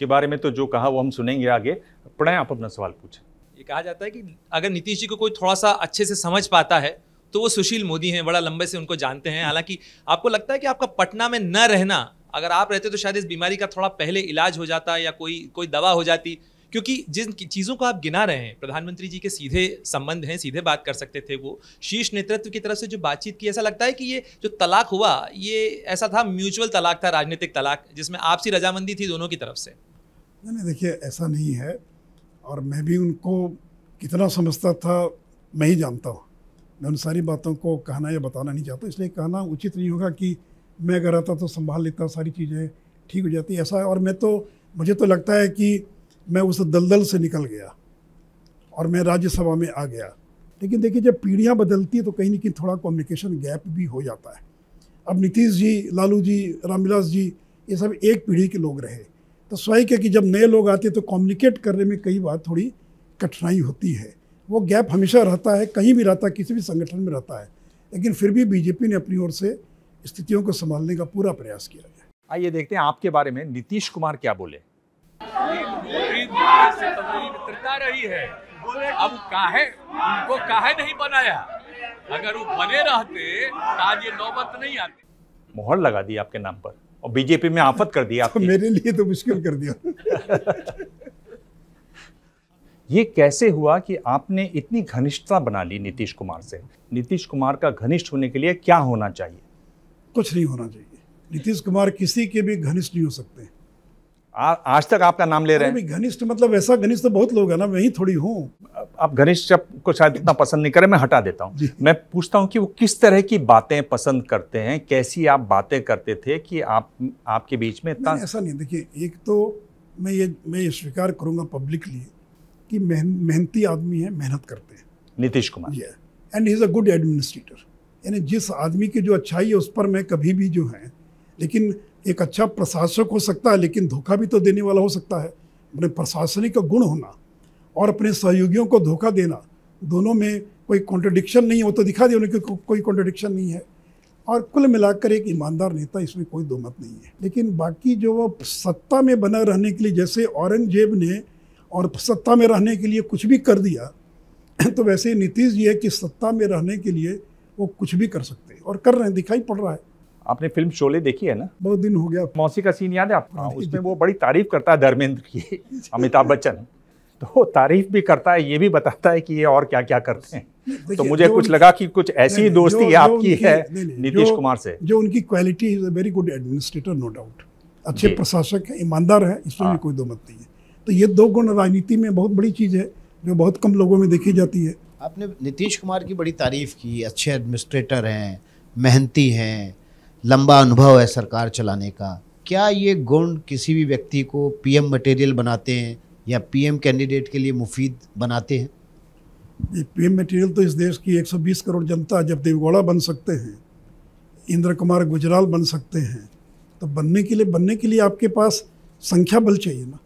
उसके बारे में तो जो कहा वो हम सुनेंगे आगे। प्रणय, आप अपना सवाल पूछें। ये कहा जाता है कि अगर नीतीश जी को कोई थोड़ा सा अच्छे से समझ पाता है तो वो सुशील मोदी हैं, बड़ा लंबे से उनको जानते हैं। हालांकि आपको लगता है कि आपका पटना में न रहना, अगर आप रहते तो शायद इस बीमारी का थोड़ा पहले इलाज हो जाता या कोई दवा हो जाती? क्योंकि जिन चीज़ों को आप गिना रहे हैं, प्रधानमंत्री जी के सीधे संबंध हैं, सीधे बात कर सकते थे वो, शीर्ष नेतृत्व की तरफ से जो बातचीत की, ऐसा लगता है कि ये जो तलाक हुआ ये ऐसा था, म्यूचुअल तलाक था, राजनीतिक तलाक, जिसमें आपसी रजामंदी थी दोनों की तरफ से? नहीं, देखिए ऐसा नहीं है, और मैं भी उनको कितना समझता था मैं ही जानता हूँ। मैं उन सारी बातों को कहना या बताना नहीं चाहता, इसलिए कहना उचित नहीं होगा कि मैं अगर आता तो संभाल लेता, सारी चीज़ें ठीक हो जाती, ऐसा है। और मुझे तो लगता है कि मैं उस दलदल से निकल गया और मैं राज्यसभा में आ गया। लेकिन देखिए, जब पीढ़ियाँ बदलती है तो कहीं ना कहीं थोड़ा कम्युनिकेशन गैप भी हो जाता है। अब नीतीश जी, लालू जी, रामविलास जी, ये सब एक पीढ़ी के लोग रहे, तो स्वाभाविक है कि जब नए लोग आते हैं तो कम्युनिकेट करने में कई बार थोड़ी कठिनाई होती है। वो गैप हमेशा रहता है, कहीं भी रहता है, किसी भी संगठन में रहता है। लेकिन फिर भी बीजेपी ने अपनी ओर से स्थितियों को संभालने का पूरा प्रयास किया है। आइए देखते हैं आपके बारे में नीतीश कुमार क्या बोले। से तो मेरी मित्रता रही है, अब उनको काहे नहीं बनाया? अगर वो बने रहते तो आज ये नौबत नहीं आती। मोहर लगा दी आपके नाम पर और बीजेपी में आफत कर दी आपकी। मेरे लिए तो मुश्किल कर दिया। ये कैसे हुआ कि आपने इतनी घनिष्ठता बना ली नीतीश कुमार से? नीतीश कुमार का घनिष्ठ होने के लिए क्या होना चाहिए? कुछ नहीं होना चाहिए। नीतीश कुमार किसी के भी घनिष्ठ नहीं हो सकते। आज तक आपका नाम ले रहे हैं। घनिष्ठ मतलब ऐसा घनिष्ठ तो बहुत लोग हैं ना, मैं ही थोड़ी हूँ। आप घनिष्ठ शब्द को शायद इतना पसंद नहीं करें, मैं हटा देता हूँ। मैं पूछता हूँ कि वो किस तरह की बातें पसंद करते हैं, कैसी आप बातें करते थे कि आपके बीच में इतना? ऐसा नहीं, देखिए, एक तो मैं ये स्वीकार करूँगा पब्लिकली कि मेहनती आदमी है, मेहनत करते हैं Nitish Kumar. And he is a good administrator. यानी जिस आदमी की जो अच्छाई है उस पर मैं कभी भी जो है, लेकिन एक अच्छा प्रशासक हो सकता है लेकिन धोखा भी तो देने वाला हो सकता है। अपने प्रशासनिक का गुण होना और अपने सहयोगियों को धोखा देना, दोनों में कोई कॉन्ट्रडिक्शन नहीं है, वो तो दिखा दिया उन्हें कि कोई कॉन्ट्रडिक्शन नहीं है। और कुल मिलाकर एक ईमानदार नेता, इसमें कोई दो मत नहीं है। लेकिन बाकी जो वो सत्ता में बना रहने के लिए, जैसे औरंगजेब ने और सत्ता में रहने के लिए कुछ भी कर दिया, तो वैसे ही नीतीश जी है कि सत्ता में रहने के लिए वो कुछ भी कर सकते हैं और कर रहे हैं, दिखाई पड़ रहा है। आपने फिल्म शोले देखी है ना? बहुत दिन हो गया। मौसी का सीन याद है आपको? उसमें वो बड़ी तारीफ करता है धर्मेंद्र की, अमिताभ बच्चन, तो तारीफ भी करता है, ये भी बताता है कि ये और क्या क्या करते हैं। तो मुझे कुछ लगा कि कुछ ऐसी दोस्ती आपकी है नीतीश कुमार से। जो उनकी quality is a very good administrator, no doubt. अच्छे प्रशासक है, ईमानदार है, इसमें भी कोई दो मत नहीं है। तो ये दो गुण राजनीति में बहुत बड़ी चीज़ है जो बहुत कम लोगों में देखी जाती है। आपने नीतीश कुमार की बड़ी तारीफ की, अच्छे एडमिनिस्ट्रेटर हैं, मेहनती हैं, लंबा अनुभव है सरकार चलाने का। क्या ये गुण किसी भी व्यक्ति को पीएम मटेरियल बनाते हैं या पीएम कैंडिडेट के लिए मुफीद बनाते हैं? ये पीएम मटेरियल तो इस देश की 120 करोड़ जनता, जब देवगौड़ा बन सकते हैं, इंद्र कुमार गुजराल बन सकते हैं, तो बनने के लिए आपके पास संख्या बल चाहिए ना।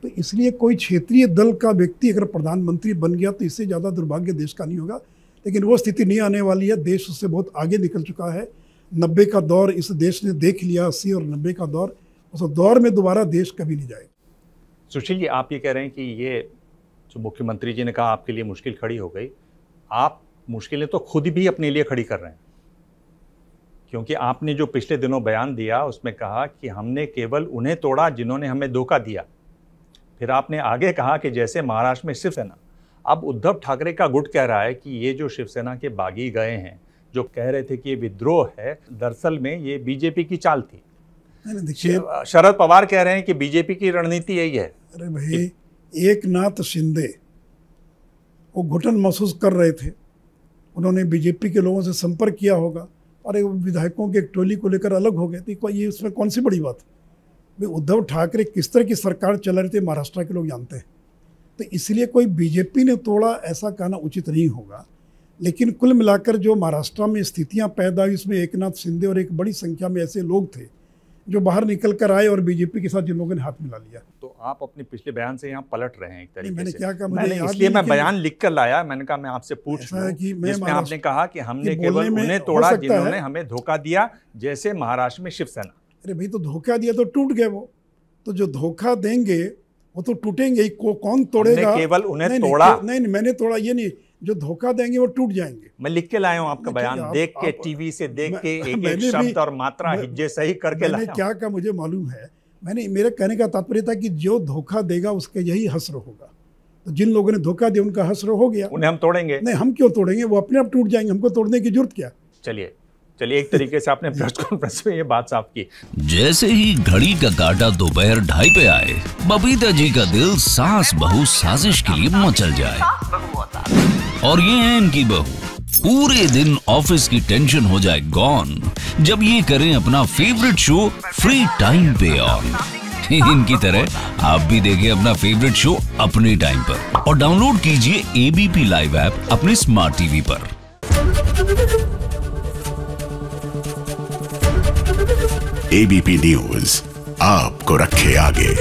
तो इसलिए कोई क्षेत्रीय दल का व्यक्ति अगर प्रधानमंत्री बन गया तो इससे ज़्यादा दुर्भाग्य देश का नहीं होगा। लेकिन वो स्थिति नहीं आने वाली है, देश उससे बहुत आगे निकल चुका है। 90 का दौर इस देश ने देख लिया, 80 और 90 का दौर, उस दौर में दोबारा देश कभी नहीं जाएगा। सुशील जी, आप ये कह रहे हैं कि ये जो मुख्यमंत्री जी ने कहा आपके लिए मुश्किल खड़ी हो गई, आप मुश्किलें तो खुद भी अपने लिए खड़ी कर रहे हैं, क्योंकि आपने जो पिछले दिनों बयान दिया उसमें कहा कि हमने केवल उन्हें तोड़ा जिन्होंने हमें धोखा दिया। फिर आपने आगे कहा कि जैसे महाराष्ट्र में शिवसेना, अब उद्धव ठाकरे का गुट कह रहा है कि ये जो शिवसेना के बागी गए हैं, जो कह रहे थे कि ये विद्रोह है, दरअसल में ये बीजेपी की चाल थी। शरद पवार कह रहे हैं कि बीजेपी की रणनीति यही है। अरे भाई, एकनाथ शिंदे वो घुटन महसूस कर रहे थे, उन्होंने बीजेपी के लोगों से संपर्क किया होगा और विधायकों के एक टोली को लेकर अलग हो गए थे। ये इसमें कौन सी बड़ी बात है? भाई, उद्धव ठाकरे किस तरह की सरकार चला रहे थे महाराष्ट्र के लोग जानते हैं। तो इसलिए कोई बीजेपी ने तोड़ा ऐसा कहना उचित नहीं होगा। लेकिन कुल मिलाकर जो महाराष्ट्र में स्थितियां पैदा हुई, इसमें एकनाथ शिंदे और एक बड़ी संख्या में ऐसे लोग थे जो बाहर निकल कर आए और बीजेपी के साथ जिन लोगों ने हाथ मिला लिया। तो आप अपने पिछले बयान से यहाँ पलट रहे हैं एक तरीके से। मैंने क्या कहा, मुझे इसलिए मैं बयान लिख कर लाया। मैंने कहा मैं आपसे पूछ लूं, जिसमें आपने कहा कि हमने केवल उन्हें तोड़ा जिन्होंने हमें धोखा दिया, जैसे महाराष्ट्र में शिवसेना। अरे भाई, तो धोखा दिया तो टूट गए वो, तो जो धोखा देंगे वो तो टूटेंगे ही, कौन तोड़ेगा? केवल उन्हें नहीं, तोड़ा नहीं, मैंने तोड़ा ये नहीं, जो धोखा देंगे वो टूट जाएंगे। मैं लिख के लाया हूं आपका बयान, देख के टीवी से देख के एक एक शब्द और मात्रा हिज्जे सही करके लाया। मैंने क्या कहा मुझे मालूम है, मेरे कहने का तात्पर्य था कि जो धोखा देगा उसका यही हश्र होगा। तो जिन लोगों ने धोखा दिया उनका हश्र हो गया, उन्हें हम तोड़ेंगे नहीं, हम क्यों तोड़ेंगे, वो अपने आप टूट जाएंगे, हमको तोड़ने की जरूरत क्या। चलिए एक तरीके से आपने प्रेस कॉन्फ्रेंस में ये बात साफ की। जैसे ही घड़ी का काटा दोपहर 2:30 पे आए, बबीता जी का दिल सास बहू साजिश के लिए मचल जाए। और ये है इनकी बहू, पूरे दिन ऑफिस की टेंशन हो जाए गॉन जब ये करें अपना फेवरेट शो फ्री टाइम पे ऑन। इनकी तरह आप भी देखें अपना फेवरेट शो अपने टाइम पर और डाउनलोड कीजिए ABP लाइव ऐप अपने स्मार्ट टीवी पर। ABP न्यूज आपको रखे आगे।